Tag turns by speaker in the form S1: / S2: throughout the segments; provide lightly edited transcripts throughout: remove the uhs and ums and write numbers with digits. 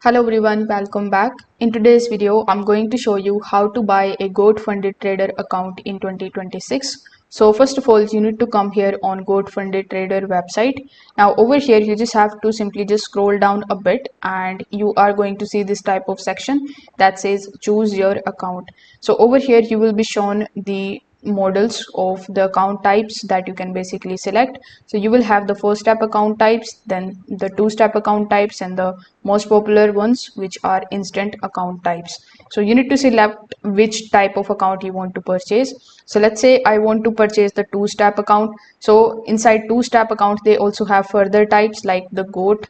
S1: Hello everyone, welcome back. In today's video, I'm going to show you how to buy a goat funded trader account in 2026. So first of all, you need to come here on goat funded trader website. Now over here, you just have to simply just scroll down a bit and you are going to see this type of section that says choose your account. So over here, you will be shown the models of the account types that you can basically select. So you will have the first step account types, then the two-step account types, and the most popular ones, which are instant account types. So you need to select which type of account you want to purchase. So let's say I want to purchase the two-step account. So inside two-step account, they also have further types like the GOAT,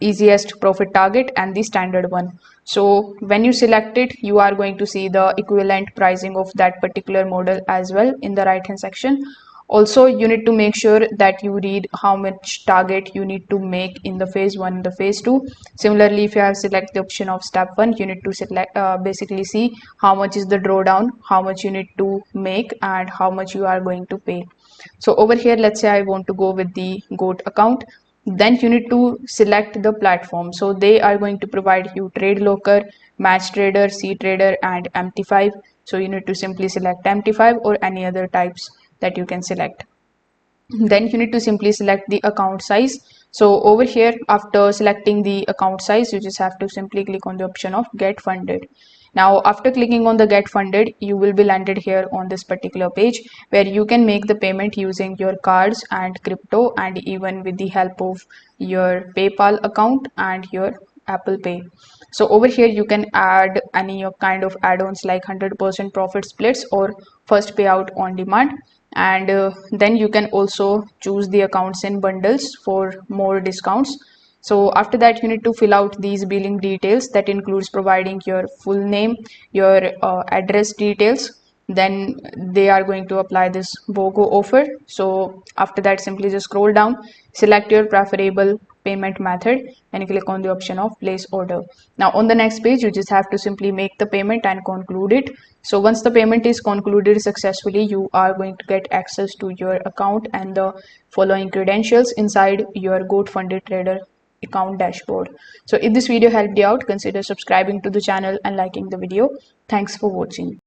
S1: easiest profit target, and the standard one. So when you select it, you are going to see the equivalent pricing of that particular model as well in the right hand section. Also, you need to make sure that you read how much target you need to make in the phase 1 and the phase 2. Similarly, if you have select the option of step 1, you need to select basically see how much is the drawdown, how much you need to make, and how much you are going to pay. So over here, let's say I want to go with the GOAT account. Then you need to select the platform. So they are going to provide you Trade Locker, Match Trader, C Trader, and MT5. So you need to simply select MT5 or any other types that you can select. Then you need to simply select the account size. So over here, after selecting the account size, you just have to simply click on the option of get funded. Now after clicking on the get funded, you will be landed here on this particular page where you can make the payment using your cards and crypto, and even with the help of your PayPal account and your Apple Pay. So over here you can add any kind of add-ons like 100% profit splits or first payout on demand, and then you can also choose the accounts in bundles for more discounts. So after that, you need to fill out these billing details. That includes providing your full name, your address details. Then they are going to apply this BOGO offer. So after that, simply just scroll down, select your preferable payment method, and click on the option of place order. Now on the next page, you just have to simply make the payment and conclude it. So once the payment is concluded successfully, you are going to get access to your account and the following credentials inside your GOAT funded trader account dashboard. So if this video helped you out, consider subscribing to the channel and liking the video. Thanks for watching.